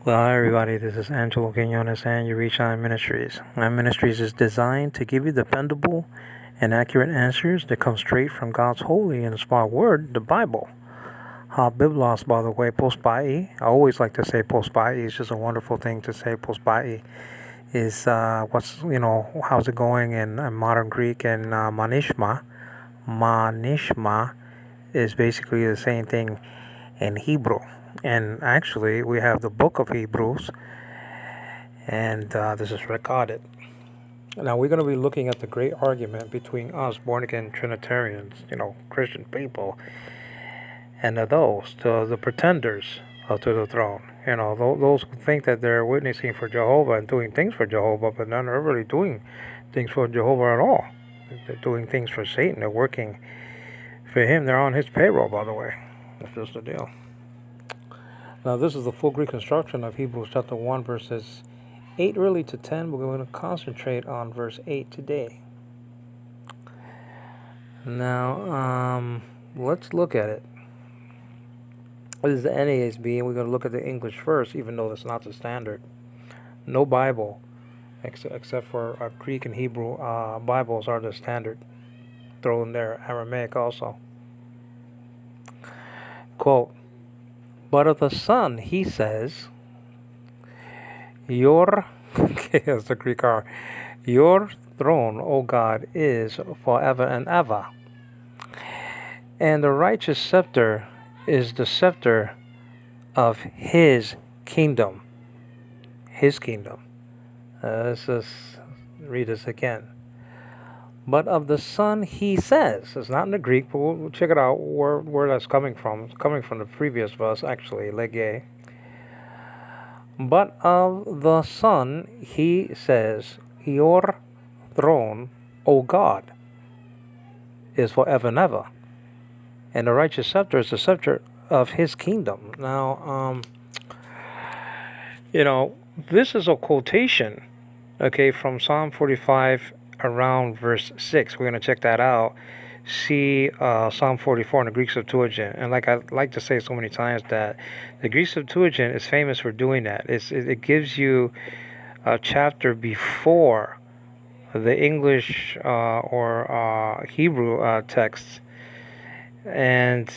Well, hi everybody, this is Angelo Quinones and you reach Our Ministries. Our Ministries is designed to give you dependable and accurate answers that come straight from God's holy and inspired word, the Bible. Biblos, by the way, pospai. I always like to say pospai. It's just a wonderful thing to say. Pospai is how's it going in modern Greek, and manishma. Manishma is basically the same thing in Hebrew. And actually, we have the book of Hebrews, and this is recorded. Now, we're going to be looking at the great argument between us born again Trinitarians, Christian people, and the pretenders to the throne. Those who think that they're witnessing for Jehovah and doing things for Jehovah, but they're not really doing things for Jehovah at all. They're doing things for Satan. They're working for him. They're on his payroll, by the way. That's just the deal. Now, this is the full Greek construction of Hebrews chapter 1, verses 8 really to 10. We're going to concentrate on verse 8 today. Now, let's look at it. This is the NASB, and we're going to look at the English first, even though that's not the standard. No Bible, except for Greek and Hebrew Bibles, are the standard. Throw in there Aramaic also. Quote, "But of the Son, he says, that's the Greek R. Your throne, O God, is forever and ever. And the righteous scepter is the scepter of his kingdom." His kingdom. Let's just read this again. But of the Son, he says. It's not in the Greek, but we'll check it out where that's coming from. It's coming from the previous verse, actually, lege. But of the Son, he says, your throne, O God, is forever and ever. And the righteous scepter is the scepter of his kingdom. Now, this is a quotation, from Psalm 45 around verse 6. We're going to check that out. See Psalm 44 in the Greek Septuagint. And like I like to say so many times, that the Greek Septuagint is famous for doing that. It gives you a chapter before the English or Hebrew texts. And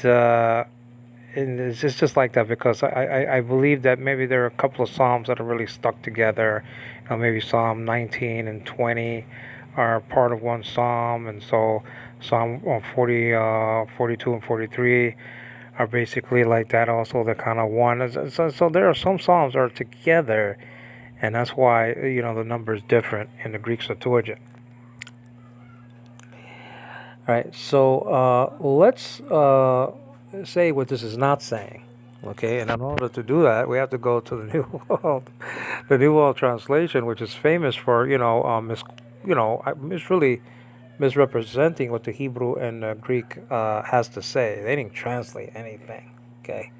it's just like that, because I believe that maybe there are a couple of Psalms that are really stuck together. Maybe Psalm 19 and 20 are part of one Psalm, and so Psalm 40, 42 and 43 are basically like that also. They're kind of one. So there are some Psalms that are together, and that's why, the number is different in the Greek Septuagint. All right, so let's say what this is not saying. Okay, and in order to do that, we have to go to the New World, the New World Translation, which is famous for really misrepresenting what the Hebrew and Greek has to say. They didn't translate anything. Okay.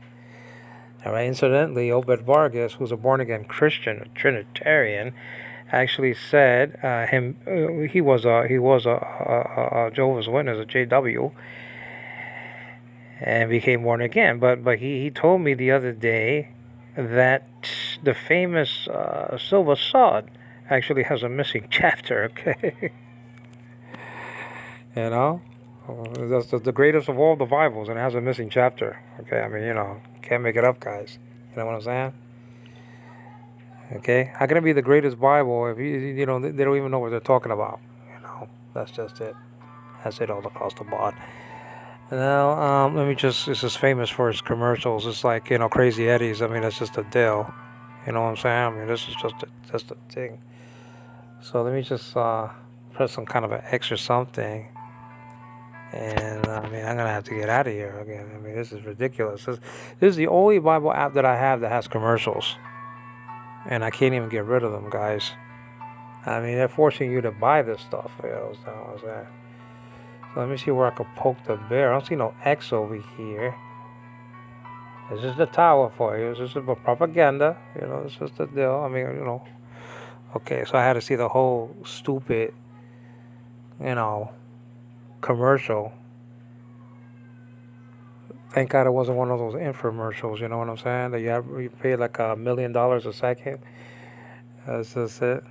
All right. Incidentally, Obed Vargas, who's a born-again Christian, a Trinitarian, actually said he was a Jehovah's Witness, a JW, and became born again. But he told me the other day that the famous Silver Sword actually has a missing chapter. Okay. That's the greatest of all the Bibles, and it has a missing chapter. Okay, I mean, can't make it up, guys. You know what I'm saying? Okay, how can it be the greatest Bible if they don't even know what they're talking about? That's just it. That's it all across the board. Now, this is famous for his commercials. It's like, Crazy Eddie's. I mean, that's just a deal. You know what I'm saying? I mean, this is just a thing. So let me just press some kind of an X or something. And I'm gonna have to get out of here again. I mean, this is ridiculous. This is the only Bible app that I have that has commercials, and I can't even get rid of them, guys. I mean, they're forcing you to buy this stuff. So let me see where I can poke the bear. I don't see no X over here. This is the tower for you. This is a propaganda. This is the deal. I mean, Okay, so I had to see the whole stupid, commercial Thank God it wasn't one of those infomercials, you know what I'm saying? That you pay like $1 million a second. That's just it.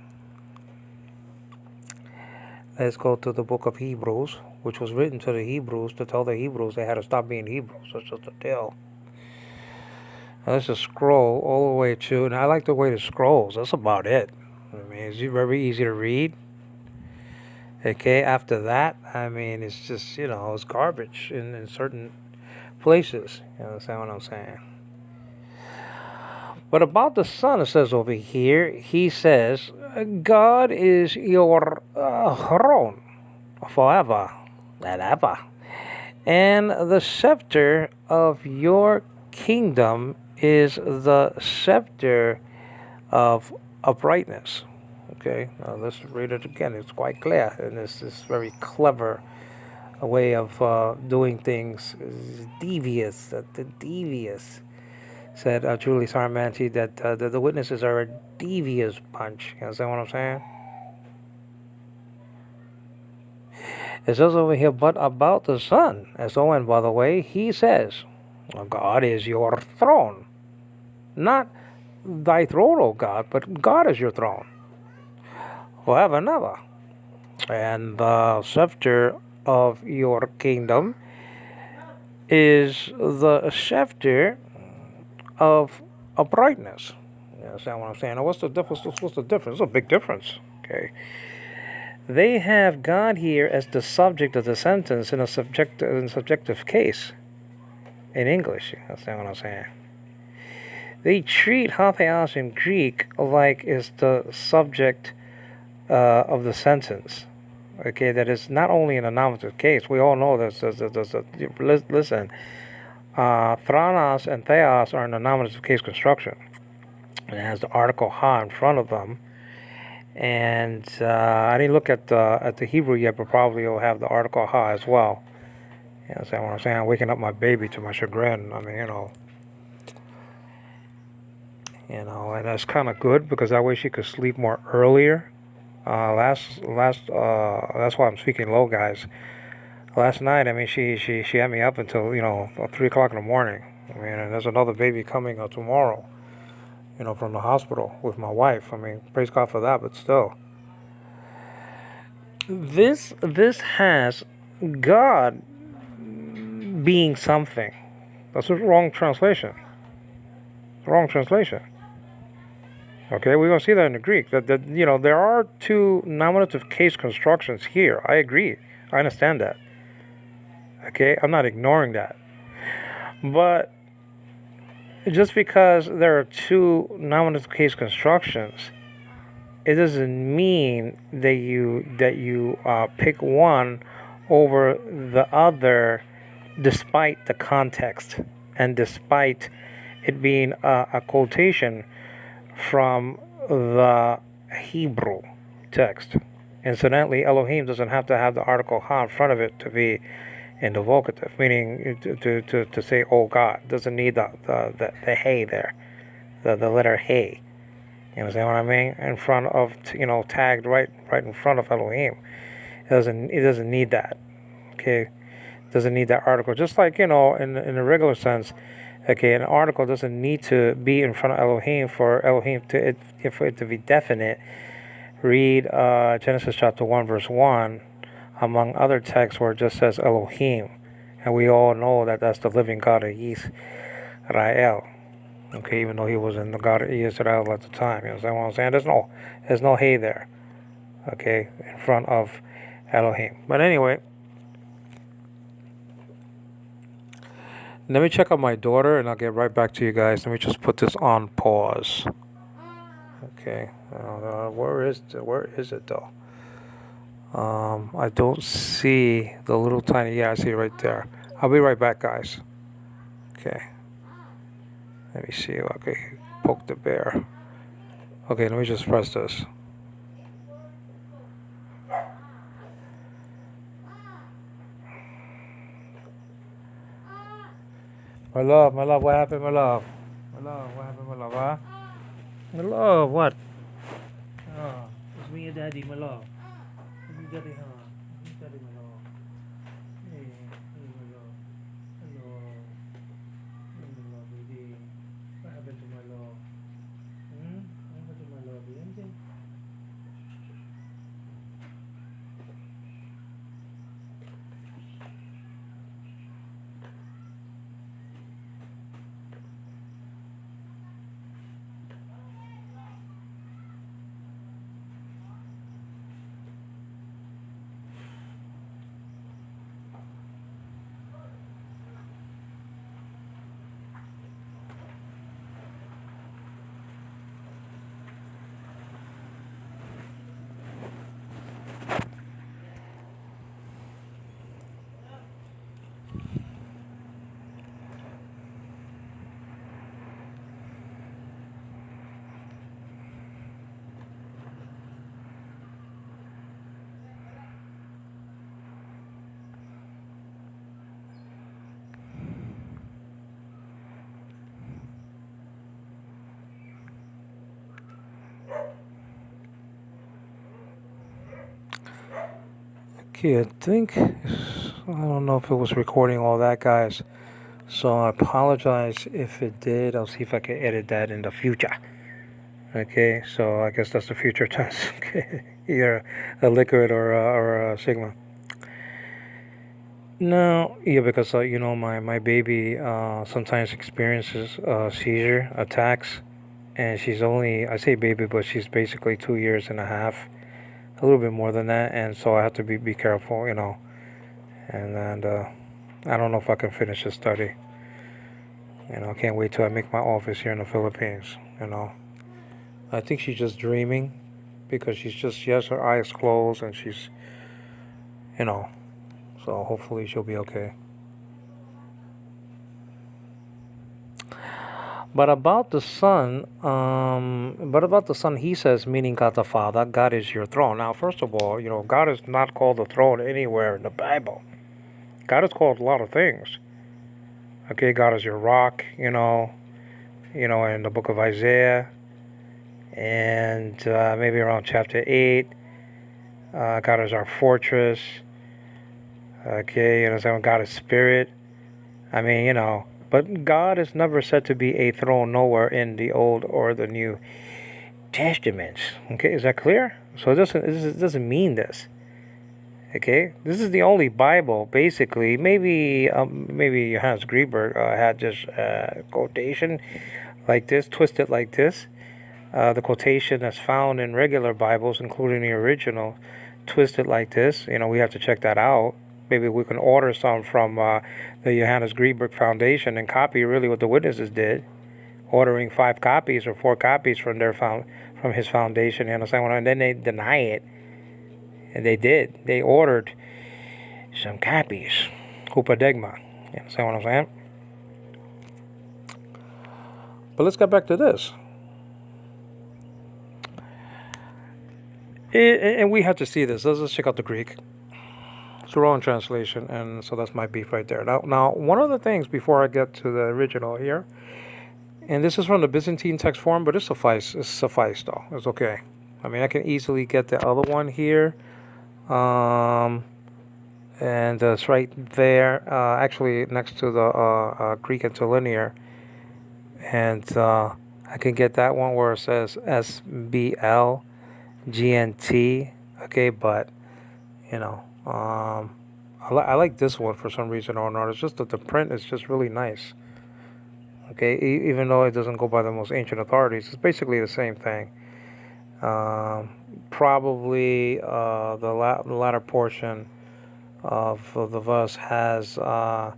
Let's go to the book of Hebrews, which was written to the Hebrews to tell the Hebrews they had to stop being Hebrews. That's just a deal. Now let's just scroll all the way to, and I like the way it scrolls. That's about it. I mean, it's very easy to read. Okay, after that, I mean, it's just, it's garbage in certain places. You understand what I'm saying? But about the Son, it says over here, he says, God is your throne forever and ever. And the scepter of your kingdom is the scepter of uprightness. Okay, now let's read it again. It's quite clear, and it's this very clever way of doing things. Devious, devious. Said Julie Sarmanti that the witnesses are a devious bunch. You understand what I'm saying? It says over here, but about the Son. And so, and by the way, he says, God is your throne. Not thy throne, O God, but God is your throne. Forever and ever. And the scepter of your kingdom is the scepter of uprightness. You understand what I'm saying? Now, what's the difference? What's the difference? It's a big difference. Okay. They have God here as the subject of the sentence in a subjective case in English. You understand what I'm saying? They treat theos in Greek like it's the subject of the sentence. Okay, that is not only in a nominative case. We all know this. Listen, thranos and theos are in a nominative case construction. It has the article ha in front of them. And I didn't look at the Hebrew yet, but probably it'll have the article ha as well. You know what I'm saying? I'm waking up my baby to my chagrin. I mean, and that's kind of good because that way she could sleep more earlier. That's why I'm speaking low, guys. Last night, I mean, she had me up until 3 o'clock in the morning. I mean, and there's another baby coming tomorrow. From the hospital with my wife. I mean, praise God for that, but still. This has God being something. That's a wrong translation. Wrong translation. Okay, we're gonna see that in the Greek. That there are two nominative case constructions here. I agree. I understand that. Okay, I'm not ignoring that. But just because there are two nominative case constructions, it doesn't mean that you pick one over the other, despite the context and despite it being a quotation from the Hebrew text. Incidentally, Elohim doesn't have to have the article ha in front of it to be in the vocative, meaning to say, oh God. Doesn't need the hey there, the letter hey. You understand what I mean? In front of, tagged right in front of Elohim. It doesn't need that. Okay? It doesn't need that article. Just like, in a regular sense, okay, an article doesn't need to be in front of Elohim for Elohim for it to be definite. Read Genesis chapter 1, verse 1, among other texts where it just says Elohim. And we all know that that's the living God of Israel. Okay, even though he was in the God of Israel at the time. You understand what I'm saying? There's no hey there. Okay, in front of Elohim. But anyway, let me check on my daughter and I'll get right back to you guys. Let me just put this on pause. Okay, where is it though? I don't see the little tiny, yeah, I see it right there. I'll be right back, guys. Okay. Let me see if I can poke the bear. Okay, let me just press this. My love, what happened, my love? My love, what happened, my love, huh? My love, what? Oh, it's me and daddy, my love. It's me, daddy, huh? It's me, daddy, my love. Hey, my love. Hello. Okay, I think, I don't know if it was recording all that, guys. So I apologize if it did. I'll see if I can edit that in the future. Okay, so I guess that's the future tense. Okay, either a liquid or a sigma. No, yeah, because my baby sometimes experiences seizure attacks, and she's only, I say baby, but she's basically 2 years and a half, a little bit more than that, and so I have to be careful, and I don't know if I can finish this study. I can't wait till I make my office here in the Philippines. I think she's just dreaming because she has her eyes closed and she's, so hopefully she'll be okay. But about the Son, he says, meaning God the Father, God is your throne. Now, first of all, God is not called the throne anywhere in the Bible. God is called a lot of things. Okay, God is your rock, in the book of Isaiah, and maybe around chapter 8, God is our fortress. Okay, God is spirit. I mean, but God is never said to be a throne nowhere in the Old or the New Testaments. Okay, is that clear? So it doesn't mean this. Okay, this is the only Bible, basically. Maybe Hans Greenberg had this quotation like this, twisted like this. The quotation that's found in regular Bibles, including the original, twisted like this. We have to check that out. Maybe we can order some from the Johannes Greenberg Foundation and copy really what the witnesses did, ordering 5 copies or 4 copies from his foundation. You understand what I mean? And then they deny it, and they did. They ordered some copies. Upadegma. You understand what I'm saying? But let's get back to this. And we have to see this. Let's check out the Greek. It's the wrong translation, and so that's my beef right there. Now, one of the things before I get to the original here, and this is from the Byzantine text form, but it's suffice though. It's okay. I mean, I can easily get the other one here, and it's right there, actually next to the Greek interlinear, and I can get that one where it says SBL GNT. Okay, but I like this one for some reason or another. It's just that the print is just really nice. Okay, even though it doesn't go by the most ancient authorities, it's basically the same thing. Probably the latter portion of the verse has a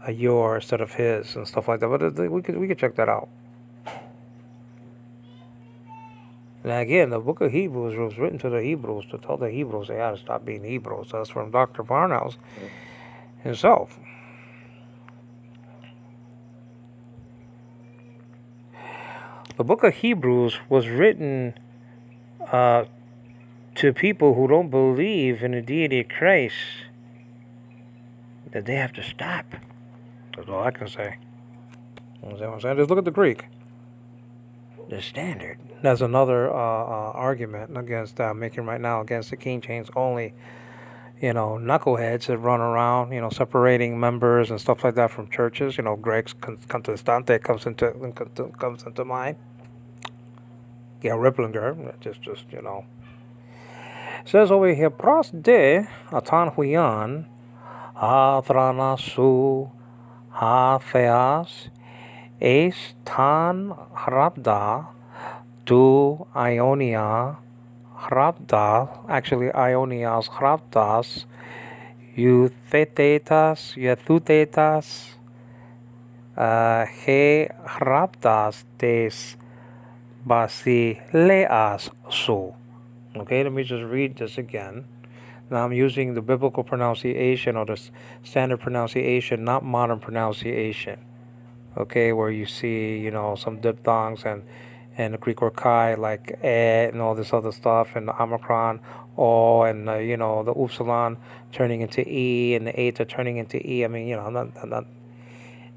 your instead of his and stuff like that. But we could check that out. Now again, the book of Hebrews was written to the Hebrews to tell the Hebrews they had to stop being Hebrews. That's from Dr. Barnhouse himself. The book of Hebrews was written to people who don't believe in the deity of Christ, that they have to stop. That's all I can say. You know what I'm saying? Just look at the Greek. The standard. That's another argument against making right now against the King James only. Knuckleheads that run around, separating members and stuff like that from churches. Greg's Contestante comes into mind. Yeah, Ripplinger, just says over here, pros de atan huian atranasu ha theas es tan hrabda tu Ionia hrabda, actually Ionias hrabdas, euthetetas he hrabdas des basileas su. Okay, let me just read this again. Now I'm using the biblical pronunciation or the standard pronunciation, not modern pronunciation. Okay, where you see, some diphthongs and the Greek word chi, like and all this other stuff, and the omicron, o, and the upsilon turning into e, and the eta turning into e. I mean, I'm not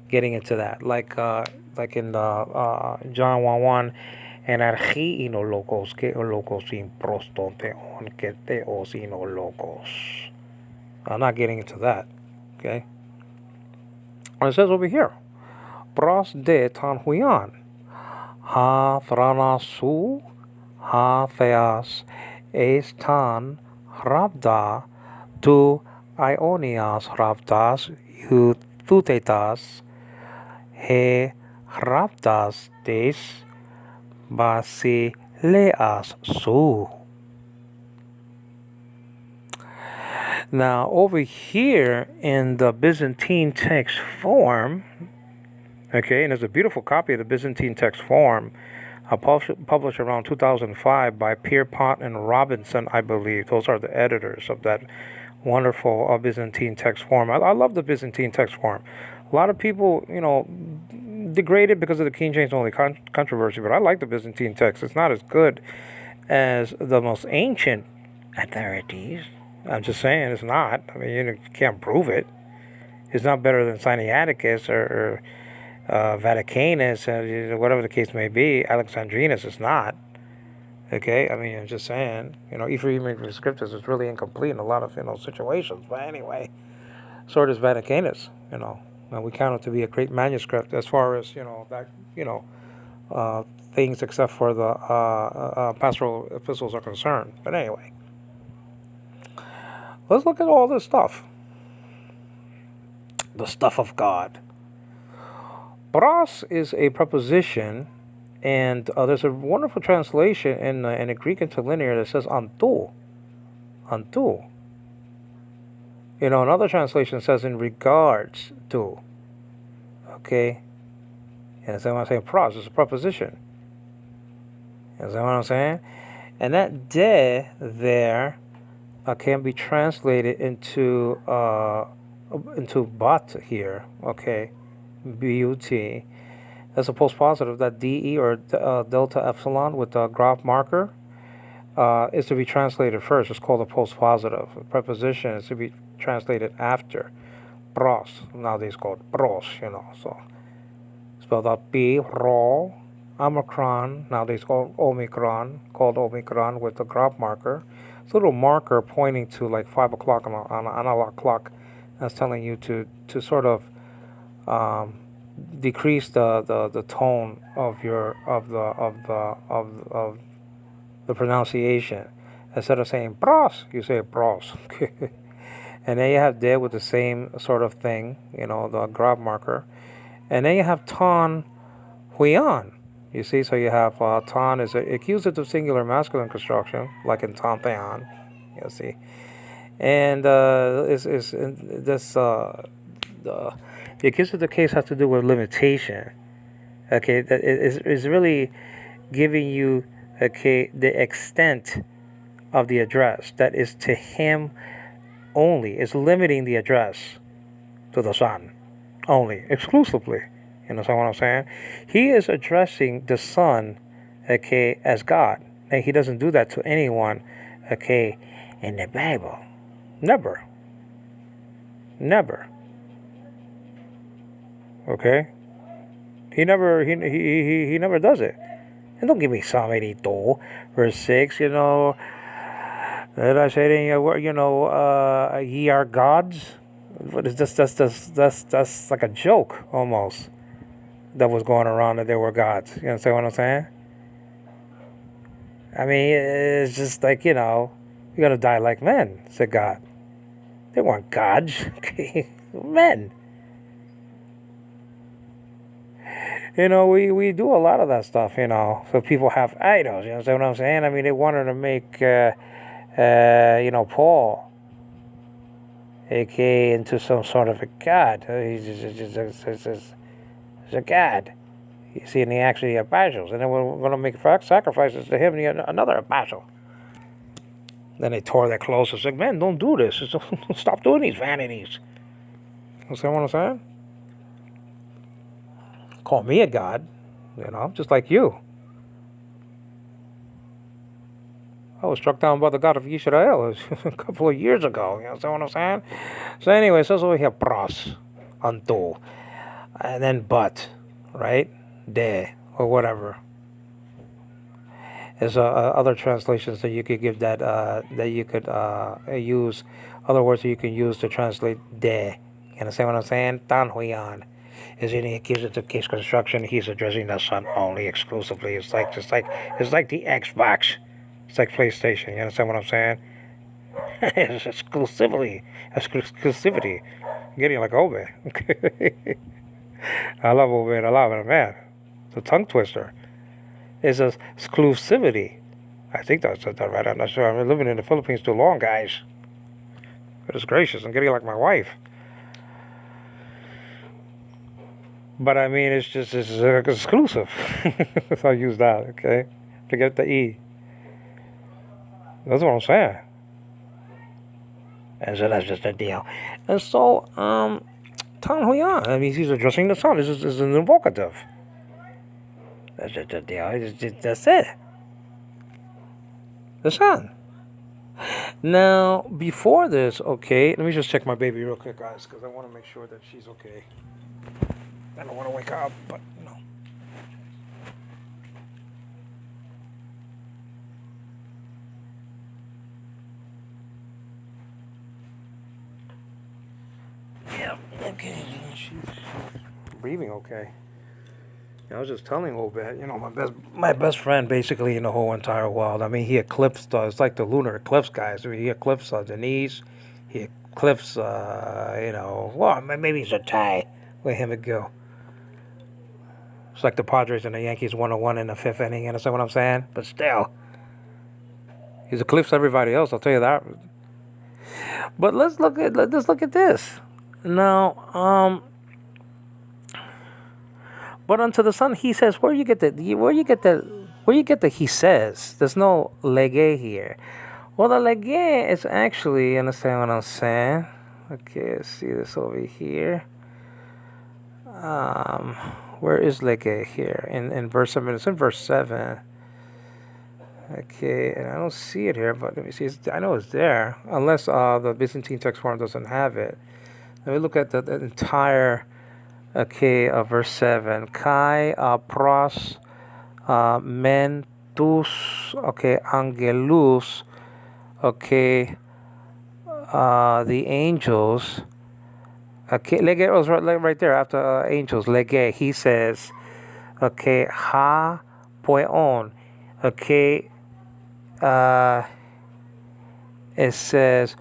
getting into that. Like in John 1:1, and archi ino logos, ke o logos in proston theon, ke theos ino logos. I'm not getting into that. Okay. And it says over here, pros de ton huion, ha thranasu, ha theos, es tan rabda, tu ionias rabdas, hu thutetas, he rabdas des, basileas su. Now, over here in the Byzantine text form, okay, and there's a beautiful copy of the Byzantine text form, published around 2005 by Pierpont and Robinson, I believe. Those are the editors of that wonderful Byzantine text form. I love the Byzantine text form. A lot of people, degrade it because of the King James only controversy, but I like the Byzantine text. It's not as good as the most ancient authorities. I'm just saying it's not. I mean, you can't prove it. It's not better than Sinaiticus or Vaticanus, whatever the case may be. Alexandrinus is not. Okay, I mean, I'm just saying. Ephraimic scriptures is really incomplete in a lot of situations. But anyway, so does Vaticanus. And we count it to be a great manuscript as far as things except for the pastoral epistles are concerned. But anyway. Let's look at all this stuff. The stuff of God. Pros is a preposition, and there's a wonderful translation in the Greek interlinear that says antou. Antou. Another translation says in regards to. Okay? And so when I say pros, it's a preposition. Is that what I'm saying? And that de there can be translated into but here, okay, but. That's a postpositive. That de or delta epsilon with the graph marker is to be translated first. It's called a postpositive. A preposition is to be translated after. Pros, nowadays called pros, so spelled out P, ro, omicron, nowadays called omicron with the graph marker. It's a little marker pointing to like 5 o'clock on an analog clock. That's telling you to sort of decrease the tone of the pronunciation. Instead of saying pros, you say pros. And then you have de with the same sort of thing, the graph marker. And then you have ton huion. You see, so you have ton is an accusative singular masculine construction, like in ton theon. You see, and the accusative case has to do with limitation. Okay, that is really giving you the extent of the address that is to him only. It's limiting the address to the Son only, exclusively. You know what I'm saying? He is addressing the Son, okay, as God. And he doesn't do that to anyone, okay, in the Bible. Never. Okay? He never does it. And don't give me Psalm 82, verse 6, Did I say it ye are gods? What is this? That's like a joke almost that was going around that they were gods. You understand what I'm saying? I mean, it's just like, you're going to die like men, said God. They weren't gods. Men. We do a lot of that stuff, So people have idols, you understand what I'm saying? I mean, they wanted to make, Paul, a.k.a. into some sort of a god. He's a god. You see, and he actually apostles. And then we're going to make sacrifices to him and another apostle. Then they tore their clothes and said, man, don't do this. Stop doing these vanities. You understand what I'm saying? Call me a god, just like you. I was struck down by the God of Israel a couple of years ago. You understand what I'm saying? So anyway, it says over here, pros, anto, and then but, right? De, or whatever. There's other translations that you could give that you could use, other words that you can use to translate de. You understand what I'm saying? Tan Huyan. Is in the accusative case construction. He's addressing the son only exclusively. It's like it's like the Xbox. It's like PlayStation. You understand what I'm saying? It's exclusivity. I'm getting like Obed. I love Obed a lot, but man, it's a tongue twister. It's a exclusivity. I think that's that right. I'm not sure. I've been living in the Philippines too long, guys. Goodness gracious, I'm getting like my wife. But I mean, it's exclusive. So I use that, okay? Forget the E. That's what I'm saying. And so that's just a deal. And so, Tan Huyan, I mean, he's addressing the son. This is an invocative. That's just a deal. That's it. The son. Now, before this, okay, let me just check my baby real quick, guys, because I want to make sure that she's okay. I don't want to wake her up, but no. Yeah, okay. She's breathing okay. I was just telling Obed, my best friend basically in the whole entire world. I mean, he eclipsed, it's like the lunar eclipse, guys. I mean, he eclipsed Denise. He eclipsed, well, maybe it's a tie. Let him go. It's like the Padres and the Yankees 101 in the fifth inning. You understand what I'm saying? But still, he's eclipsed everybody else. I'll tell you that. But let's look at this. Now, but unto the son he says, where you get the he says. There's no lege here. Well, the lege is actually, you understand what I'm saying? Okay, let's see this over here. Where is lege here? In verse 7. It's in verse 7. Okay, and I don't see it here, but let me see. I know it's there, unless the Byzantine text form doesn't have it. Let me look at the entire. Okay, verse 7. Kai pros mentus, okay, angelus, okay, the angels. Okay, lege was right there after angels. Lege, he says, okay, ha poion, okay, it says,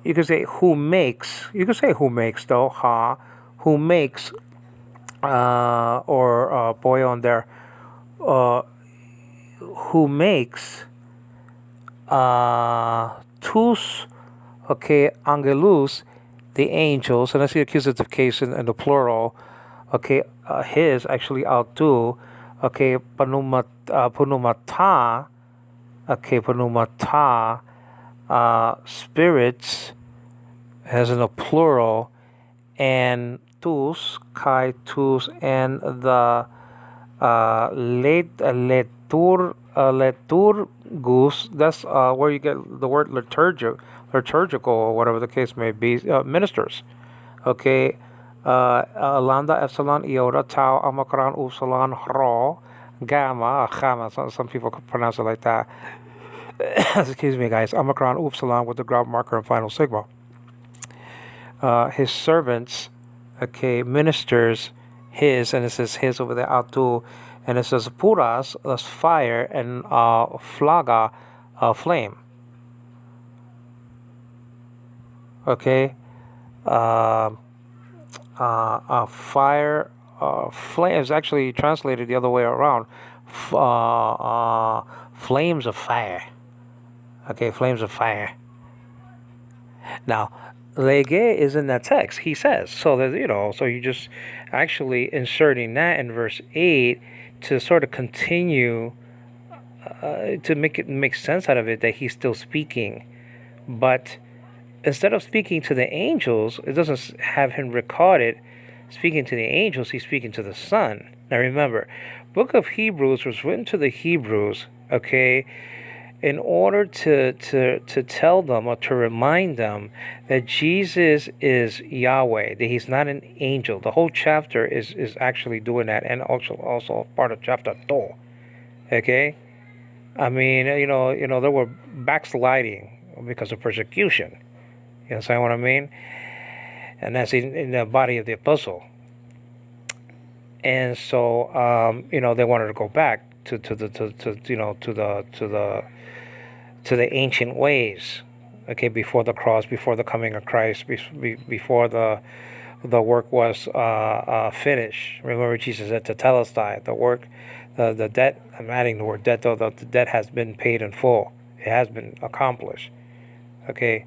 you could say who makes, though, ha, who makes, or poion there, who makes, tus, okay, angelus, the angels, and that's the accusative case in the plural. Okay, his actually autu. Okay, panumata. Okay, panumata. Spirits, as in a plural, and tus, kai tus, and the leturgus. That's where you get the word liturgical, or whatever the case may be, ministers. Okay, lambda, epsilon, iota, tau, omicron, upsilon, rho, gamma, gamma. Some people pronounce it like that. Excuse me, guys. Omicron, upsilon with the ground marker and final sigma. His servants, okay, ministers, his, and it says his over there, autu, and it says puras, that's fire, and flaga, flame. Okay, fire, flame is actually translated the other way around. Flames of fire. Okay, flames of fire. Now, lege is in that text. He says so that so you just actually inserting that in verse 8 to sort of continue to make sense out of it that he's still speaking, but instead of speaking to the angels, it doesn't have him recorded speaking to the angels. He's speaking to the Son. Now remember, Book of Hebrews was written to the Hebrews. Okay. In order to tell them or to remind them that Jesus is Yahweh, that he's not an angel. The whole chapter is actually doing that, and also part of chapter 2. Okay? I mean, there were backsliding because of persecution. You understand what I mean? And that's in the body of the apostle. And so, they wanted to go back to the ancient ways. Okay, before the cross, before the coming of Christ, before the work was finished. Remember, Jesus said to Telestai, the work, the debt. I'm adding the word debt, though the debt has been paid in full. It has been accomplished. Okay.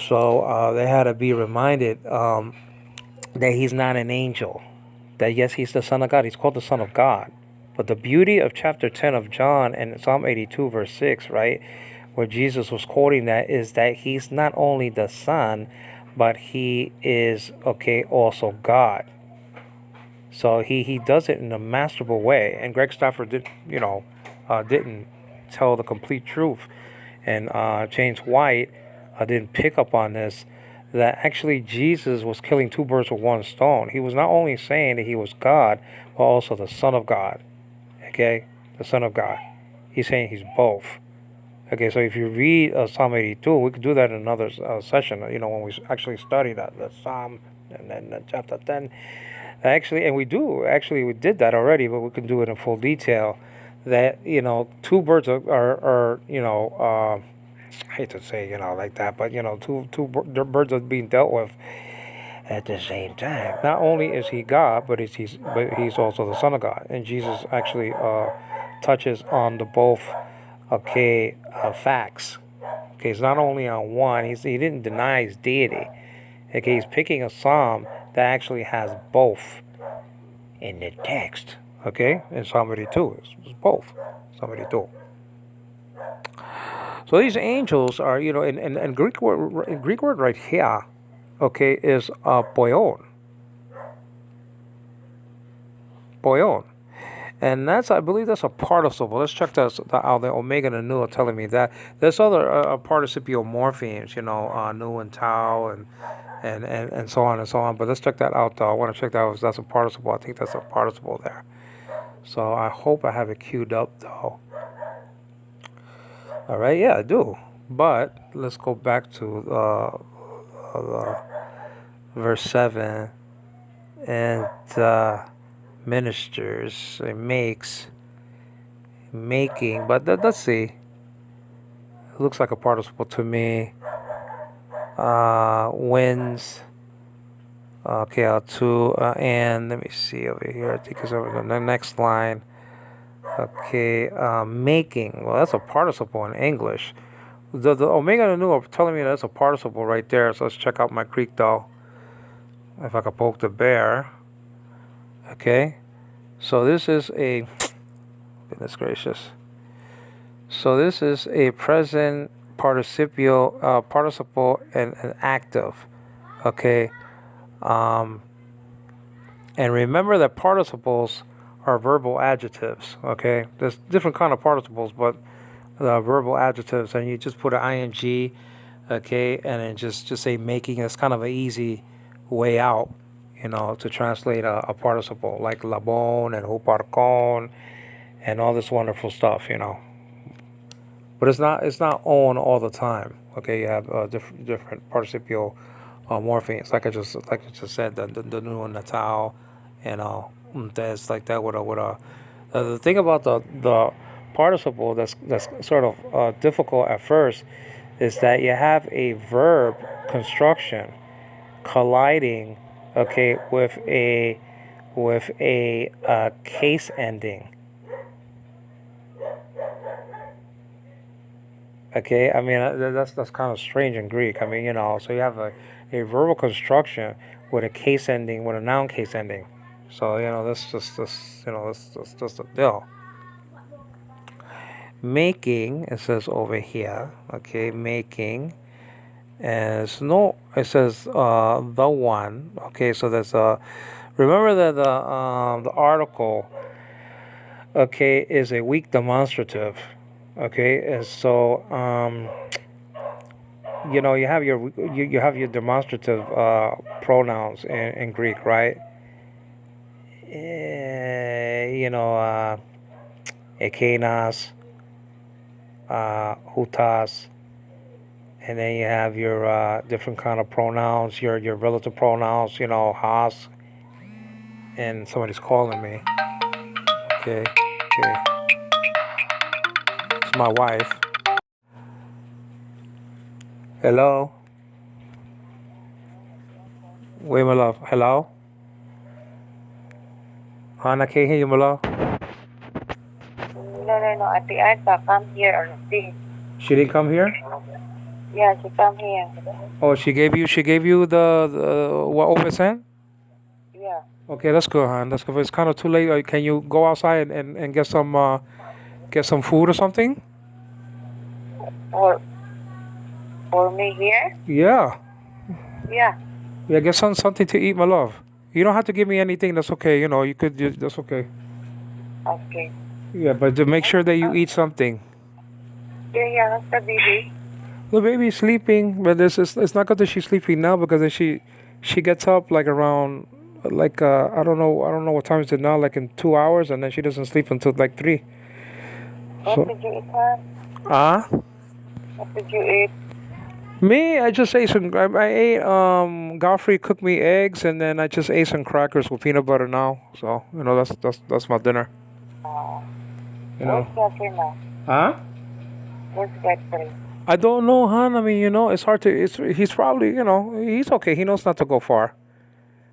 So they had to be reminded that he's not an angel. That yes, he's the Son of God. He's called the Son of God. But the beauty of chapter 10 of John and Psalm 82 verse 6, right, where Jesus was quoting that, is that he's not only the Son, but he is, also God. So he does it in a masterful way. And Greg Stafford didn't tell the complete truth. And James White didn't pick up on this, that actually Jesus was killing two birds with one stone. He was not only saying that he was God, but also the Son of God. Okay? The Son of God. He's saying he's both. Okay, so if you read Psalm 82, we could do that in another session, when we actually study that Psalm and then chapter 10. Actually, and we did that already, but we can do it in full detail. That, two birds are I hate to say, like that, but, two birds are being dealt with at the same time. Not only is he God, but he's also the Son of God. And Jesus actually touches on the both, facts. Okay, it's not only on one. He didn't deny his deity. Okay, he's picking a psalm that actually has both in the text. Okay, in Psalm 82, it's both. Psalm 82. So these angels are, in Greek word right here, is boion. Boion. And I believe that's a participle. Let's check that out. The omega and the nu are telling me that. There's other participial morphemes, nu and tau and so on and so on. But let's check that out, though. I want to check that out if that's a participle. I think that's a participle there. So I hope I have it queued up, though. All right, yeah, I do. But let's go back to verse 7. And ministers, making. But let's see. It looks like a participle to me. Wins. Okay, L2. And let me see over here. I think it's over the next line. Okay, making. Well, that's a participle in English. The omega and the nu are telling me that's a participle right there. So let's check out my Greek, though. If I could poke the bear. Okay. So this is a... Goodness gracious. So this is a present participle and an active. Okay. And remember that participles are verbal adjectives. Okay. There's different kind of participles, but verbal adjectives, and you just put an ing, okay, and then just say making. It's kind of an easy way out, to translate a participle like labon and huparcon and all this wonderful stuff, But it's not on all the time. Okay, you have different participial morphemes, like I just said, the nu and the tau, and that's like that with a the thing about the participle that's sort of difficult at first is that you have a verb construction colliding, okay, with a case ending. Okay, I mean that's kind of strange in Greek. I mean, so you have a verbal construction with a case ending, with a noun case ending. So that's just a deal. Making, it says over here. Okay, making. And it says the one. Okay, so there's a. Remember that the article, okay, is a weak demonstrative. Okay, and so you have your demonstrative pronouns in Greek, right? Ekenas, Hutas, and then you have your different kind of pronouns, your relative pronouns, has, and somebody's calling me. Okay, okay. It's my wife. Hello? Wait, my love. Hello? Hon, I can't hear you, my love. No. At the end, come here already. She didn't come here? Yeah, she come here. Oh, she gave you the what Open sent? Yeah. Okay, that's good, hon. That's good. It's kind of too late. Can you go outside and get some food or something? For me here? Yeah. Yeah. Yeah, get something to eat, my love. You don't have to give me anything. That's okay. You could. That's okay. Okay. Yeah, but to make sure that you eat something. Yeah, how's the baby? The baby's sleeping, but it's not good that she's sleeping now because then she gets up like around like I don't know what time is it now, like in 2 hours, and then she doesn't sleep until like 3. What did you eat, huh? What did you eat? Me, I just ate I ate Godfrey cooked me eggs, and then I just ate some crackers with peanut butter now. So that's my dinner. Where's Godfrey now? Huh? Where's Godfrey? I don't know, hon. I mean, it's hard to. He's probably, he's okay. He knows not to go far.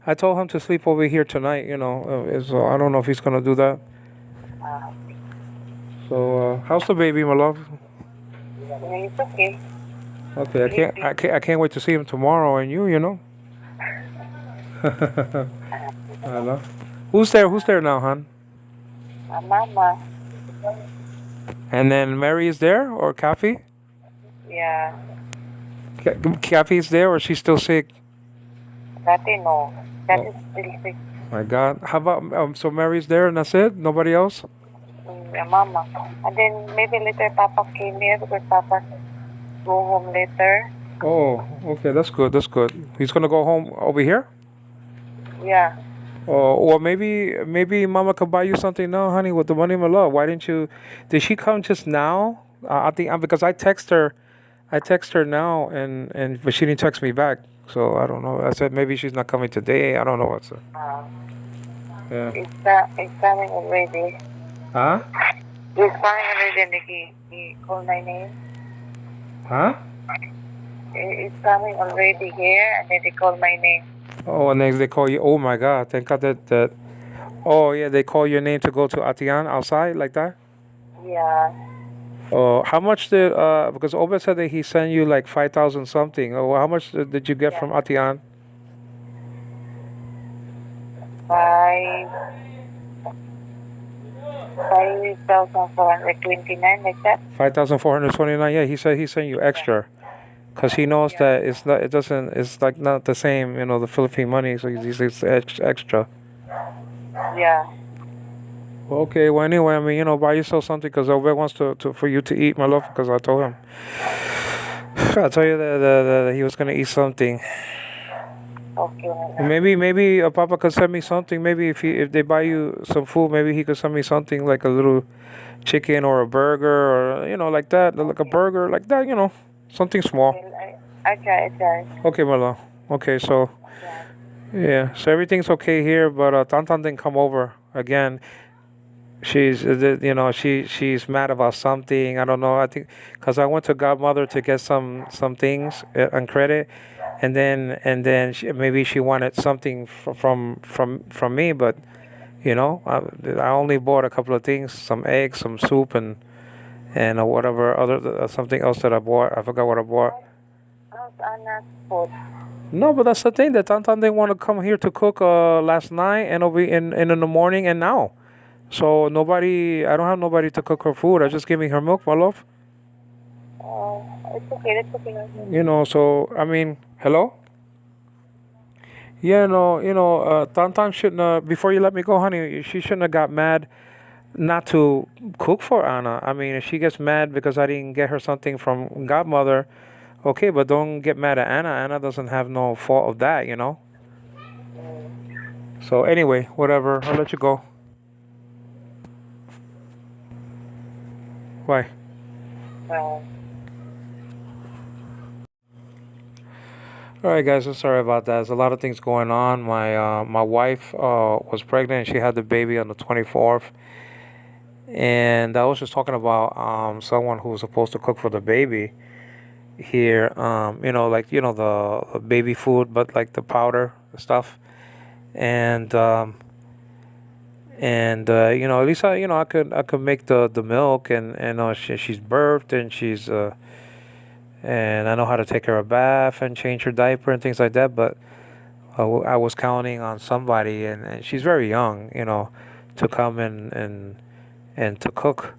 I told him to sleep over here tonight. So I don't know if he's gonna do that. So how's the baby, my love? It's okay. Okay, I can't wait to see him tomorrow. And you know. I know. Who's there now, hon? Mama. And then Mary is there, or Kathy? Yeah. Kathy's there, or she's still sick? Kathy, no. Kathy's still sick. My God. How about so Mary's there and that's it? Nobody else? Mama. And then maybe later Papa came here because Papa go home later. Oh, okay, that's good. That's good. He's gonna go home over here? Yeah. Or maybe Mama could buy you something now, honey, with the money, my love. Why didn't you? Did she come just now? I think because I text her now, and but she didn't text me back. So I don't know. I said maybe she's not coming today. I don't know what's. Yeah. It's coming already. Huh? It's coming already, and he called my name. Huh? It's coming already here, and then they call my name. Oh, and then they call you. Oh my God! Thank God that. Oh yeah, they call your name to go to Atian outside like that. Yeah. Oh, how much did because Obed said that he sent you like 5,000 something. Oh, how much did you get from Atian? 5,429 like that. 5,429. Yeah, he said he sent you extra, cause he knows that it's not. It doesn't. It's like not the same. The Philippine money. So he's extra. Yeah. Okay. Well, anyway, I mean, buy yourself something, cause Obed wants for you to eat, my love. Cause I told him. I told you that he was gonna eat something. Okay. Maybe Papa could send me something. Maybe if they buy you some food, maybe he could send me something like a little chicken or a burger or like that, like a burger like that. Something small. I try. Okay, my love. Okay, so yeah, so everything's okay here, but Tantan didn't come over again. She's she's mad about something. I don't know. I think because I went to Godmother to get some things on credit, and then maybe she wanted something from me, but I only bought a couple of things, some eggs, some soup, and whatever other something else that I bought. I forgot what I bought. How's Anna's food? No, but that's the thing. That Tantan didn't want to come here to cook last night and over in the morning and now. So I don't have nobody to cook her food. I just giving her milk, my love. Oh, it's okay. That's okay. So I mean, hello. Yeah, no, Tantan shouldn't. Before you let me go, honey, she shouldn't have got mad not to cook for Anna. I mean, if she gets mad because I didn't get her something from Godmother, okay, but don't get mad at Anna. Anna doesn't have no fault of that. So anyway, whatever. I'll let you go. Why? Well, All right, guys. I'm sorry about that. There's a lot of things going on. My wife was pregnant. She had the baby on the 24th, and I was just talking about someone who was supposed to cook for the baby here. Like the baby food, but like the powder stuff, and at least I could make the milk, and she's birthed, and I know how to take her a bath and change her diaper and things like that. But I was counting on somebody, and she's very young, to come and to cook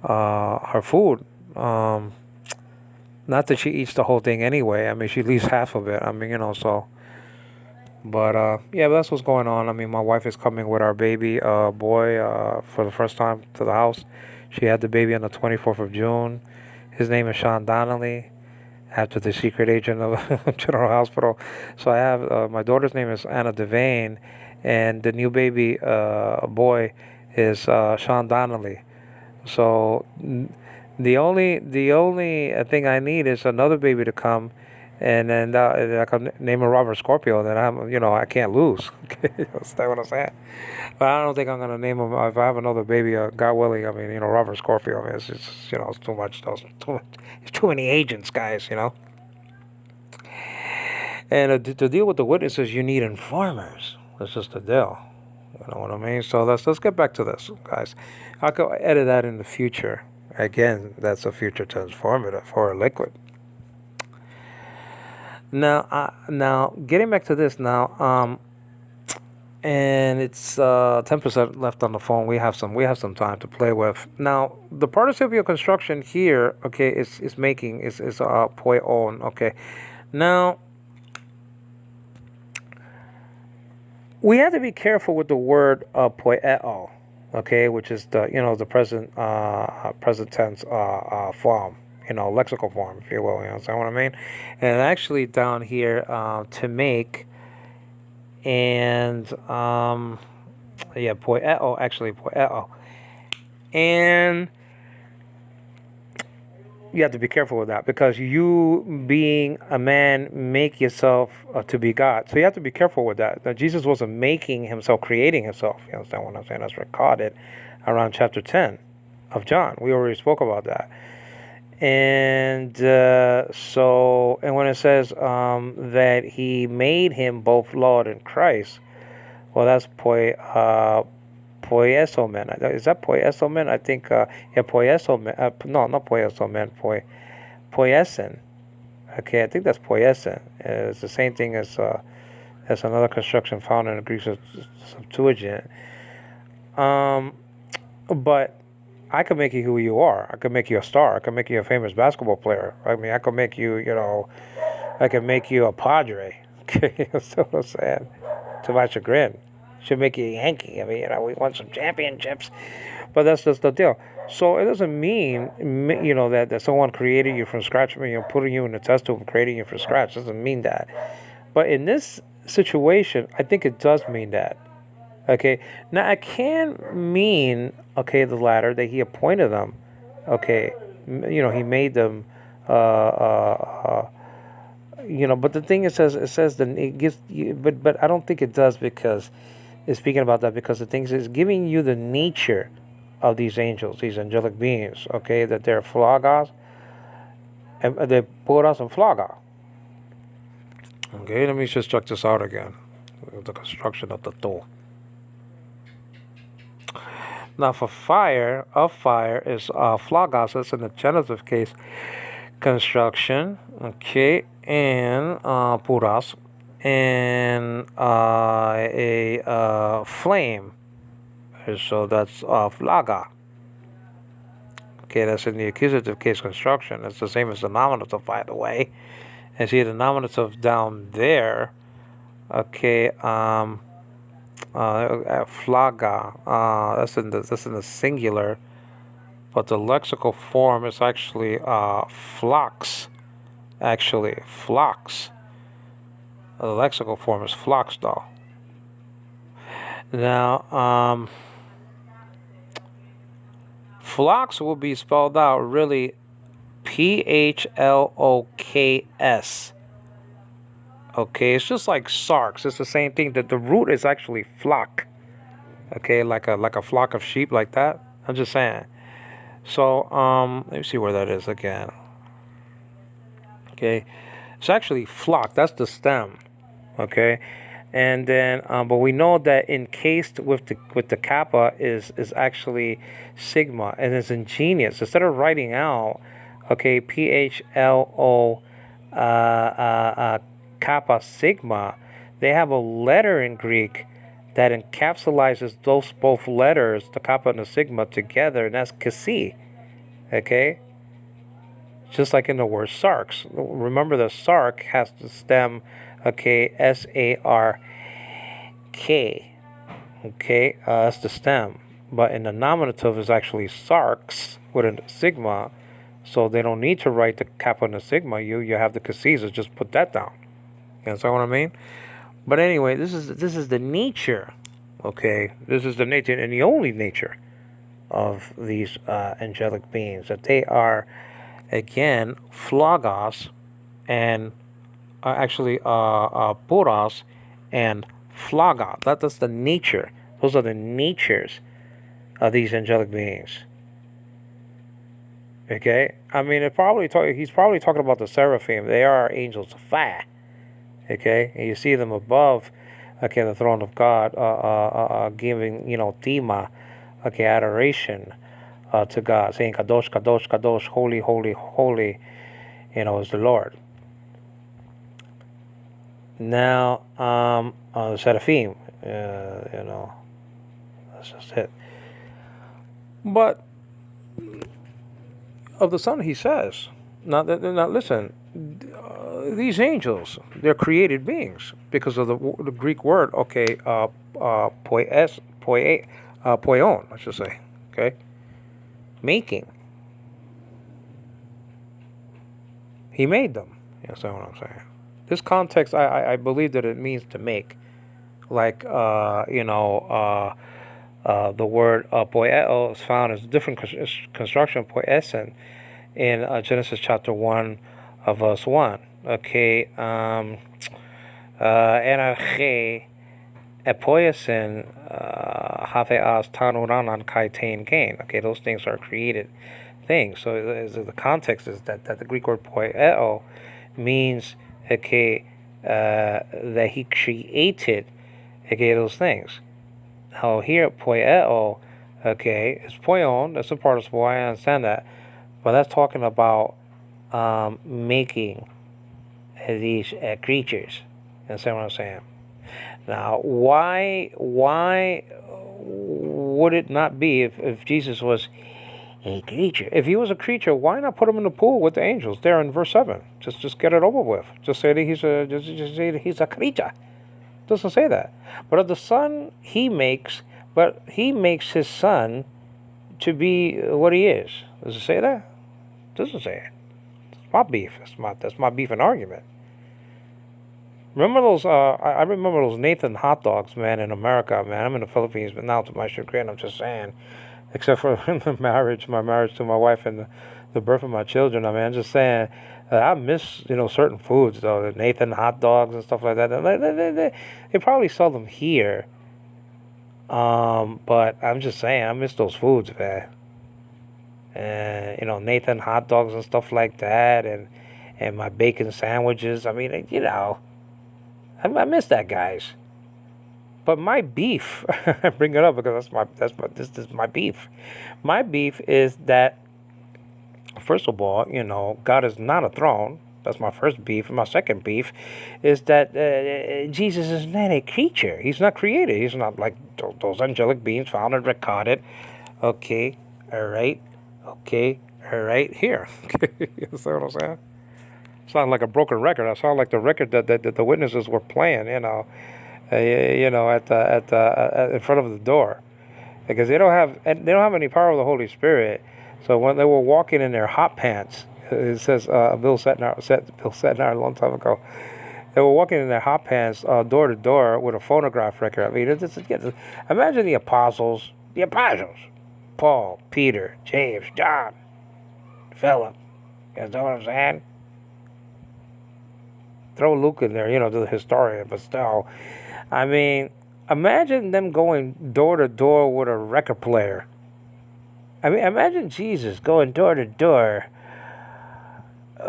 her food. Not that she eats the whole thing anyway. I mean, she leaves half of it. I mean, so. But yeah, that's what's going on. I mean, my wife is coming with our baby boy for the first time to the house. She had the baby on the 24th of June. His name is Sean Donnelly, after the secret agent of General Hospital. So I have my daughter's name is Anna Devane, and the new baby boy is Sean Donnelly. So the only thing I need is another baby to come, and then I can name him Robert Scorpio. Then I can't lose. That's what I'm saying. But I don't think I'm gonna name him if I have another baby. God willing, I mean, Robert Scorpio. I mean, it's too much. It's too many agents, guys. And to deal with the witnesses, you need informers. That's just the deal. You know what I mean? So let's get back to this, guys. I could edit that in the future. Again, that's a future transformative or liquid. Now getting back to this now. And it's 10% left on the phone. We have some time to play with. Now the participial construction here, okay, is making is poi on. Okay, now we have to be careful with the word poieo, okay, which is the present tense form, lexical form, if you will. You understand what I mean? And actually down here to make, and yeah, poieo, actually poieo, and you have to be careful with that, because you being a man make yourself to be God. So you have to be careful with that. That Jesus wasn't making himself, creating himself. You understand what I'm saying? That's recorded around chapter 10 of John. We already spoke about that. And and when it says that he made him both Lord and Christ, well, that's poiesomen. Is that poiesomen? I think, yeah, poiesomen. No, not poiesomen. Poiesin. Okay, I think that's poiesin. It's the same thing as another construction found in the Greek Septuagint. Um, but I could make you who you are. I could make you a star. I could make you a famous basketball player. I mean, I could make you, I could make you a Padre. Okay, that's what I'm saying. To my chagrin, should make you a Yankee. I mean, we won some championships, but that's just the deal. So it doesn't mean, that someone created you from scratch. I mean, putting you in the test tube, creating you from scratch doesn't mean that. But in this situation, I think it does mean that. Okay. Now it can mean, okay, the latter, that he appointed them. Okay. He made them. But the thing it says that it gives you, but I don't think it does, because it's speaking about that, because the thing is giving you the nature of these angels, these angelic beings. Okay, that they're flogos, and they puros and floga. Okay, let me just check this out again. The construction of the door. Now, for fire, is flogos. That's in the genitive case construction. Okay, and puras, and a flame. So that's flaga. Okay, that's in the accusative case construction. It's the same as the nominative, by the way. And see the nominative down there. Okay, flaga. That's in the singular, but the lexical form is actually flocks. Actually, flocks. The lexical form is flocks, though. Now, Phlox will be spelled out really Phloks. Okay, it's just like sarks. It's the same thing. That the root is actually flock. Okay, like a flock of sheep, like that. I'm just saying. So let me see where that is again. Okay, it's actually flock. That's the stem. Okay, and then but we know that encased with the kappa is actually sigma, and it's ingenious. Instead of writing out, okay, PHLO kappa sigma, they have a letter in Greek that encapsulates those both letters, the kappa and the sigma, together, and that's kasi. Okay, just like in the word sarks. Remember, the sark has the stem, okay, SARK. Okay, that's the stem. But in the nominative, is actually sarks with a sigma, so they don't need to write the kappa and the sigma. You have the caesars, just put that down. You understand what I mean? But anyway, this is the nature. Okay, this is the nature and the only nature of these angelic beings, that they are, again, Phlogos and actually Poros and Phloga. That's the nature. Those are the natures of these angelic beings. Okay, I mean, he's probably talking about the seraphim. They are angels of fire. Okay, and you see them above, okay, the throne of God, giving, thema, okay, adoration to God, saying Kadosh, Kadosh, Kadosh, holy, holy, holy, is the Lord. Now, the seraphim, that's just it. But of the Son, he says, now listen, these angels, they're created beings because of the Greek word, okay, poion, I should say, okay, making. He made them. You understand what I'm saying? This context, I believe that it means to make, like the word poieo is found as a different construction, poiesen, in Genesis chapter 1, verse 1. Okay, Enarche epoiesen haveas tanuranan kaitain gain. Okay, those things are created things. So the context is that the Greek word poieo means, okay, that he created, okay, those things. Now here, poieo, okay, it's poion, that's a participle, I understand that, but that's talking about making these creatures. You understand what I'm saying? Now, why would it not be, if Jesus was a creature? If he was a creature, why not put him in the pool with the angels there in verse 7? Just get it over with. Just say that he's a creature. It doesn't say that. But of the Son he makes, but he makes his Son to be what he is. Does it say that? It doesn't say it. It's my beef. That's my beef and argument. Remember those? I remember those Nathan hot dogs, man, in America, man. I'm in the Philippines, but now to my chagrin, I'm just saying, except for my marriage to my wife, and the birth of my children. I mean, I'm just saying, I miss, certain foods, though, the Nathan hot dogs and stuff like that. They probably sell them here, but I'm just saying, I miss those foods, man. And Nathan hot dogs and stuff like that, and my bacon sandwiches. I mean, I miss that, guys. But my beef, I bring it up because this is my beef. My beef is that, first of all, God is not a throne. That's my first beef. And my second beef is that Jesus is not a creature. He's not created. He's not like those angelic beings found and recorded. Okay, all right. Okay, all right. Here. You see what I'm saying? Sound like a broken record. I sound like the record that the witnesses were playing, in front of the door, because they don't have any power of the Holy Spirit. So when they were walking in their hot pants, it says Bill Setnar a long time ago. They were walking in their hot pants, door to door with a phonograph record. I mean, imagine the apostles. Paul, Peter, James, John, Philip. You know what I'm saying? Throw Luke in there, the historian, but still. I mean, imagine them going door to door with a record player. I mean, imagine Jesus going door to door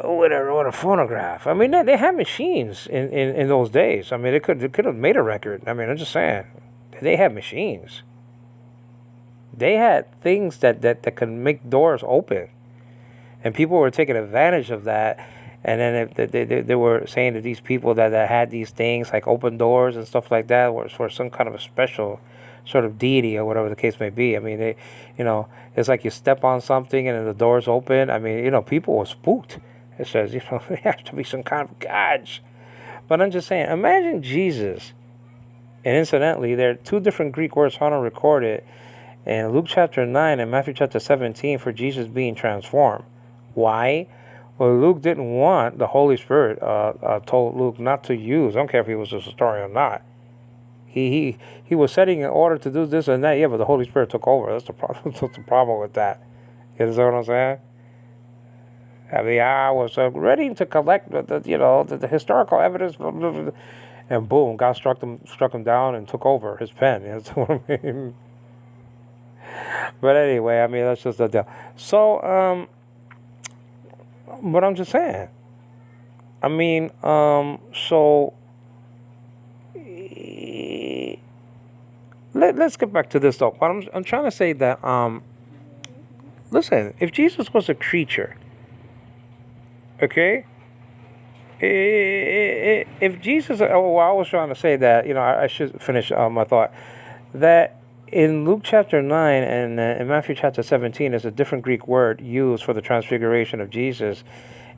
with a phonograph. I mean, they had machines in those days. I mean, they could have made a record. I mean, I'm just saying, they had machines. They had things that could make doors open, and people were taking advantage of that. And then they were saying that these people that had these things like open doors and stuff like that were for some kind of a special sort of deity or whatever the case may be. I mean, it's like you step on something and then the doors open. I mean, people were spooked. It says, there has to be some kind of gods. But I'm just saying, imagine Jesus. And incidentally, there are two different Greek words found recorded in Luke chapter 9 and Matthew chapter 17 for Jesus being transformed. Why? Well, Luke didn't want the Holy Spirit told Luke not to use. I don't care if he was a historian or not. He was setting in order to do this and that. Yeah, but the Holy Spirit took over. That's the problem. That's the problem with that. You understand what I'm saying? I mean, I was ready to collect the historical evidence, and boom, God struck him down and took over his pen. You know what I mean? But anyway, I mean, that's just the deal. So, but I'm just saying. I mean, so let's get back to this though. But I'm trying to say that listen, if Jesus was a creature, okay. If Jesus, I was trying to say that, I should finish my thought, that in Luke chapter 9 and in Matthew chapter 17, there's a different Greek word used for the transfiguration of Jesus.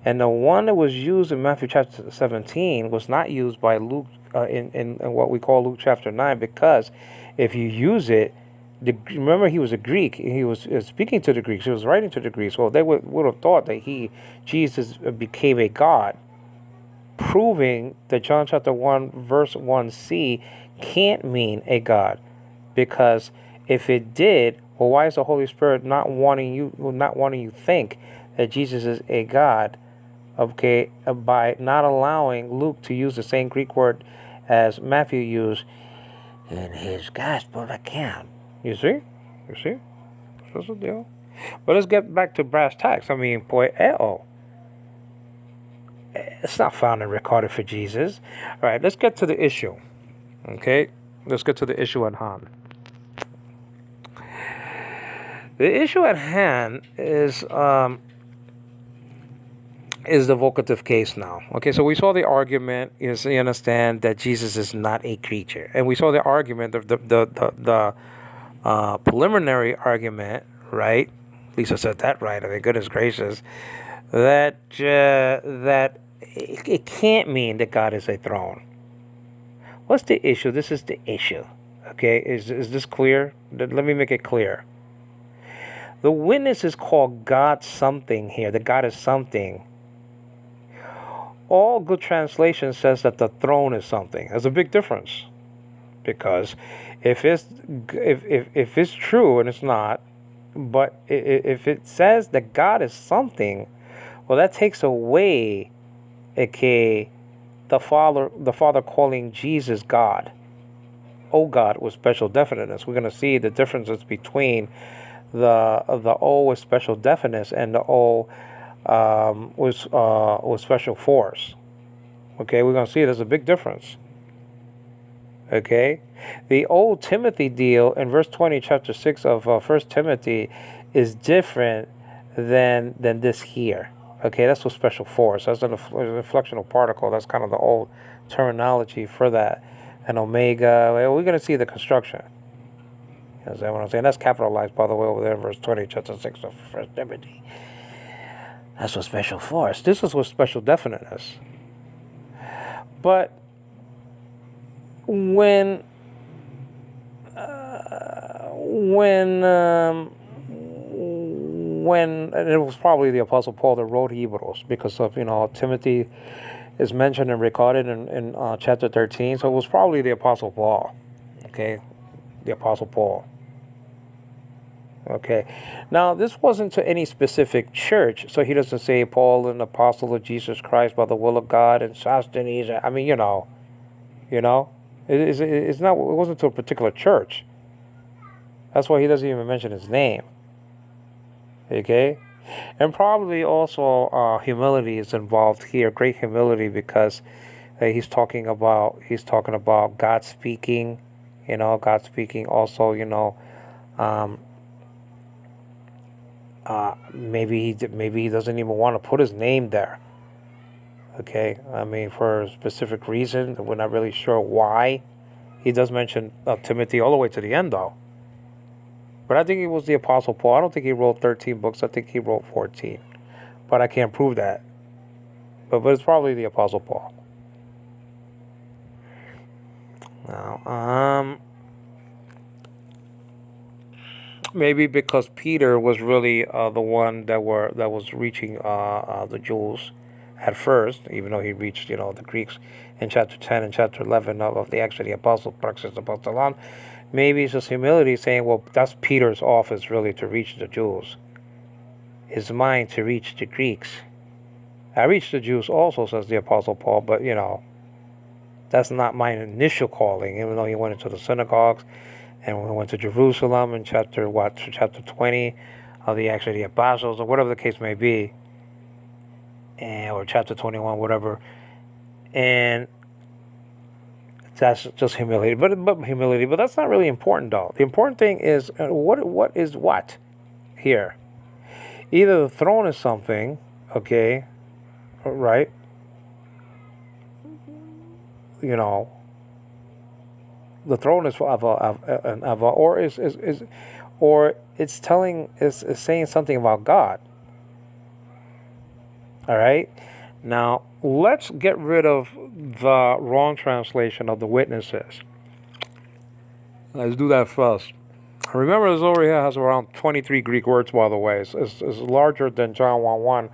And the one that was used in Matthew chapter 17 was not used by Luke in what we call Luke chapter 9, because if you use it, remember he was a Greek, he was speaking to the Greeks, he was writing to the Greeks. Well, they would have thought that Jesus became a god, proving that John chapter 1 verse 1c can't mean a god. Because if it did, well, why is the Holy Spirit not wanting you to think that Jesus is a God? Okay, by not allowing Luke to use the same Greek word as Matthew used in his gospel account. You see? That's the deal. But let's get back to brass tacks. I mean, poieo. It's not found and recorded for Jesus. All right, let's get to the issue. Okay, let's get to the issue at hand. The issue at hand is the vocative case now. Okay, so we saw the argument is, you understand, that Jesus is not a creature, and we saw the argument of the preliminary argument, right? Lisa said that right. I mean, goodness gracious, that it can't mean that God is a throne. What's the issue? This is the issue. Okay, is this clear? Let me make it clear. The witness is called God something here. The God is something. All good translation says that the throne is something. There's a big difference, because if it's true, and it's not, but if it says that God is something, well, that takes away, okay, the Father calling Jesus God. Oh God, with special definiteness. We're going to see the differences between the O with special definiteness and the O with special force. Okay, we're going to see there's a big difference. Okay, the old Timothy deal in verse 20, chapter 6 of 1 Timothy is different than this here. Okay, that's with special force. That's an inflectional particle. That's kind of the old terminology for that. And omega, we're going to see the construction. You know what I'm saying? That's capitalized, by the way, over there in verse 20, chapter 6 of 1 Timothy. That's with special force. This is with special definiteness. But when and it was probably the Apostle Paul that wrote Hebrews, because of, Timothy is mentioned and recorded in chapter 13, so it was probably the Apostle Paul. Okay, the Apostle Paul. Okay. Now, this wasn't to any specific church, so he doesn't say Paul, an apostle of Jesus Christ by the will of God, and Sosthenes. I mean, you know, it's not. It wasn't to a particular church. That's why he doesn't even mention his name. Okay, and probably also humility is involved here. Great humility, because he's talking about God speaking. God speaking. Also, um, maybe he doesn't even want to put his name there. Okay, I mean, for a specific reason, we're not really sure why. He does mention Timothy all the way to the end, though. But I think it was the Apostle Paul. I don't think he wrote 13 books. I think he wrote 14. But I can't prove that. But it's probably the Apostle Paul. Now, maybe because Peter was really the one that was reaching the Jews at first, even though he reached the Greeks in chapter 10 and chapter 11 of the Acts of the Apostles, Praxis Apostolon. Maybe it's just humility, saying, well, that's Peter's office really, to reach the Jews. It's mine to reach the Greeks. I reach the Jews also, says the Apostle Paul, but that's not my initial calling, even though he went into the synagogues and we went to Jerusalem in chapter 20 of the Acts of the Apostles, or whatever the case may be, or chapter 21, whatever. And that's just humility, but humility. But that's not really important, though. The important thing is what is what here. Either the throne is something, okay, right? The throne is or it's saying something about God. All right. Now let's get rid of the wrong translation of the witnesses. Let's do that first. Remember, this over here has around 23 Greek words, by the way. It's larger than John 1:1,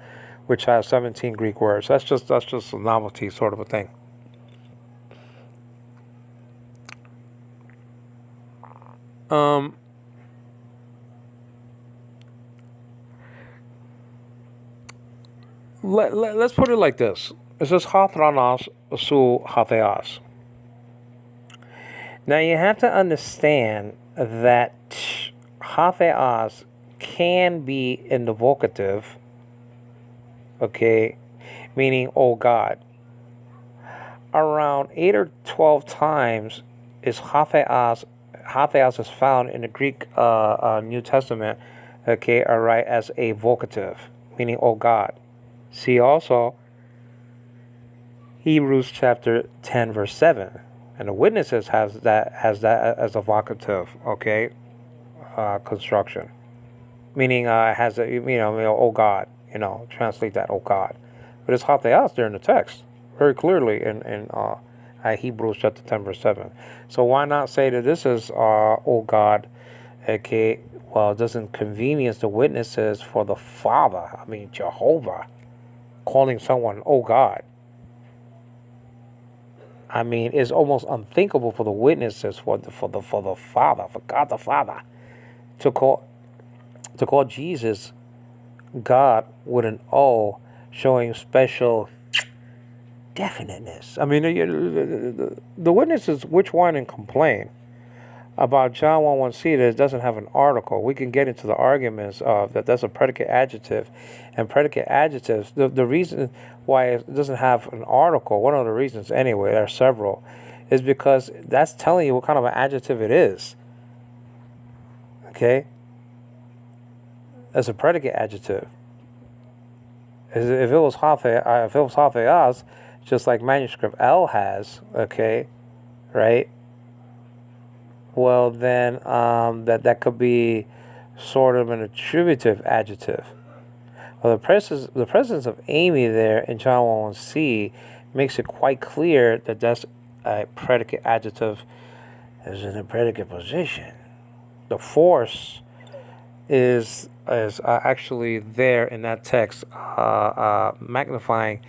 which has 17 Greek words. That's just a novelty sort of a thing. Let's put it like this. It says hathranos su hatheos. Now you have to understand that hatheos can be in the vocative, okay, meaning "oh God." Around 8 or 12 times is hatheos. Hatheos is found in the Greek New Testament, okay, all right, as a vocative, meaning "oh God." See also Hebrews chapter 10 verse 7, and the witnesses has that as a vocative, okay, construction, meaning has a oh God, translate that, oh God, but it's hatheos there in the text very clearly in Hebrews chapter 10 verse 7. So why not say that this is oh God, okay? Well, it doesn't convenience the witnesses for the Father. I mean Jehovah calling someone oh God. I mean, it's almost unthinkable for the witnesses for the Father, for God the Father, to call Jesus God with an O, showing special definiteness. I mean, the witnesses, which one and complain about John 1:1c that it doesn't have an article. We can get into the arguments of that's a predicate adjective, and predicate adjectives. The reason why it doesn't have an article, one of the reasons anyway, there are several, is because that's telling you what kind of an adjective it is. Okay, as a predicate adjective. If it was hatheos, just like manuscript L has, okay, right? Well, then that could be sort of an attributive adjective. Well, the presence of Amy there in John 1:1c makes it quite clear that that's a predicate adjective is in a predicate position. The force is actually there in that text, magnifying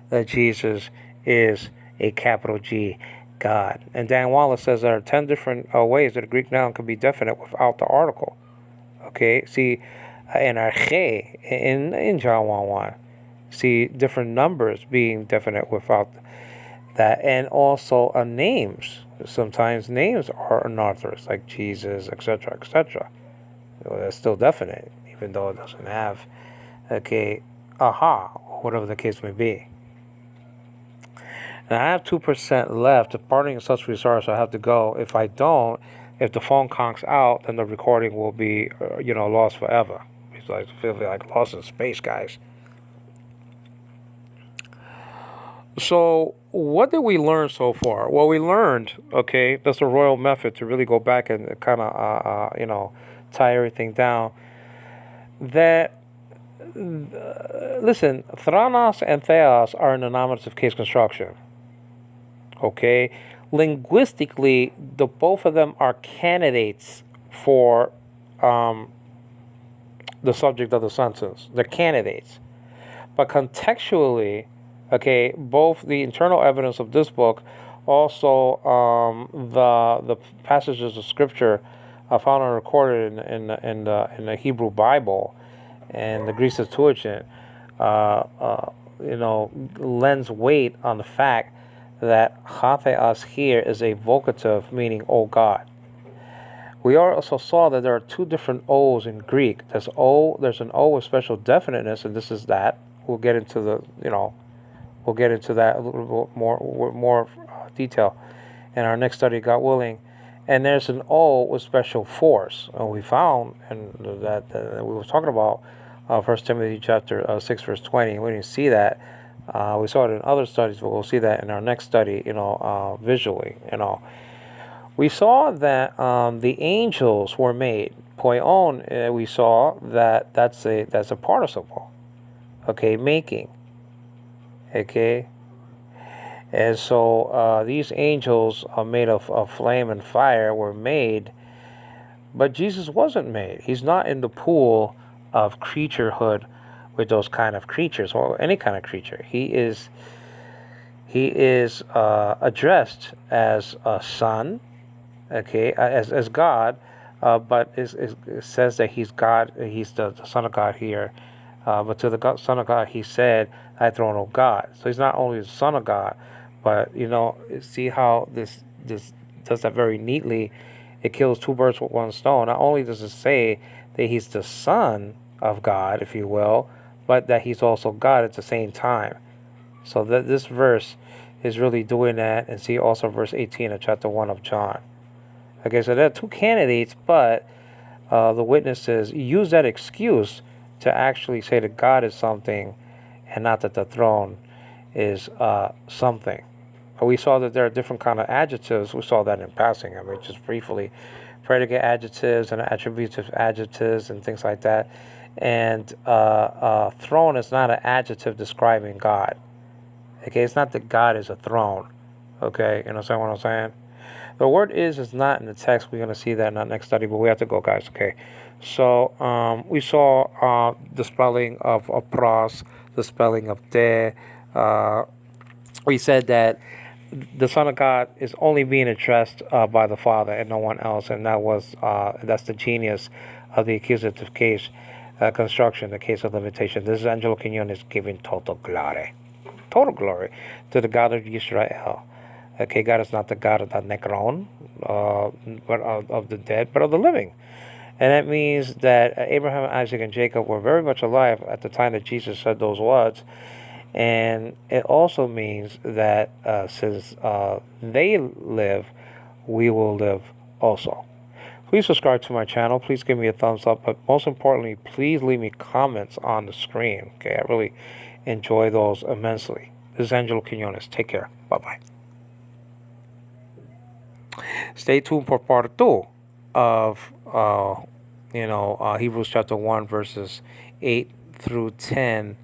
that Jesus is a capital G God. And Dan Wallace says there are 10 different ways that a Greek noun can be definite without the article. Okay, see, in arche, in John 1:1, see different numbers being definite without that, and also names. Sometimes names are unorthodox, like Jesus, etc., etc. That's still definite, even though it doesn't have, okay, aha, whatever the case may be. And I have 2% left. If parting is such resource, I have to go. If I don't, if the phone conks out, then the recording will be, lost forever. It's like feel like lost in space, guys. So, what did we learn so far? Well, we learned, okay, that's a royal method to really go back and kind of, tie everything down. That, listen, Thranos and Theos are in the nominative case construction. Okay, linguistically, the both of them are candidates for the subject of the sentence. They're candidates, but contextually, okay, both the internal evidence of this book, also the passages of scripture found and recorded in the Hebrew Bible and the Greek Septuagint, lends weight on the fact that HaTheos here is a vocative, meaning "O God." We also saw that there are two different O's in Greek. There's an O with special definiteness, and this is that. We'll get into that a little bit more detail in our next study, God willing. And there's an O with special force, and we found, and that we were talking about 1 Timothy chapter 6 verse 20. We didn't see that. We saw it in other studies, but we'll see that in our next study, visually, We saw that the angels were made. Poion, we saw that that's a participle. Okay, making. Okay. And so these angels are made of flame and fire were made, but Jesus wasn't made. He's not in the pool of creaturehood with those kind of creatures or any kind of creature. He is addressed as a son, okay, as God, but it says that he's God. He's the Son of God here. But to the Son of God, he said, "Thy throne, O God." So he's not only the Son of God, but see how this does that very neatly. It kills two birds with one stone. Not only does it say that he's the Son of God, if you will, but that he's also God at the same time. So that this verse is really doing that. And see also verse 18 of chapter 1 of John. Okay, so there are two candidates, but the witnesses use that excuse to actually say that God is something and not that the throne is something. We saw that there are different kind of adjectives. We saw that in passing. I mean, just briefly, predicate adjectives and attributive adjectives and things like that. And throne is not an adjective describing God. Okay, it's not that God is a throne. Okay, you understand what I'm saying? The word is not in the text. We're going to see that in our next study, but we have to go, guys. Okay, so we saw the spelling of pros, the spelling of de. We said that the Son of God is only being addressed by the Father and no one else, and that's the genius of the accusative case construction, the case of limitation. This is Angelo Quinones giving total glory to the God of Israel. Okay, God is not the God of the necron, but of the dead, but of the living. And that means that Abraham, Isaac, and Jacob were very much alive at the time that Jesus said those words. And it also means that since they live, we will live also. Please subscribe to my channel. Please give me a thumbs up. But most importantly, please leave me comments on the screen. Okay, I really enjoy those immensely. This is Angelo Quinones. Take care. Bye-bye. Stay tuned for part 2 of Hebrews chapter 1 verses 8 through 10,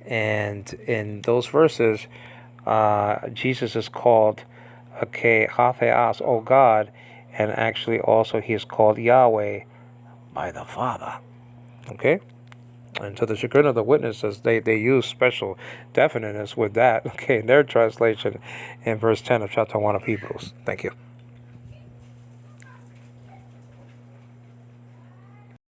and in those verses Jesus is called HaTheos, O God, and actually also he is called Yahweh by the Father. Okay, and to the chagrin of the witnesses, they use special definiteness with that, okay, in their translation in verse 10 of chapter 1 of Hebrews. Thank you.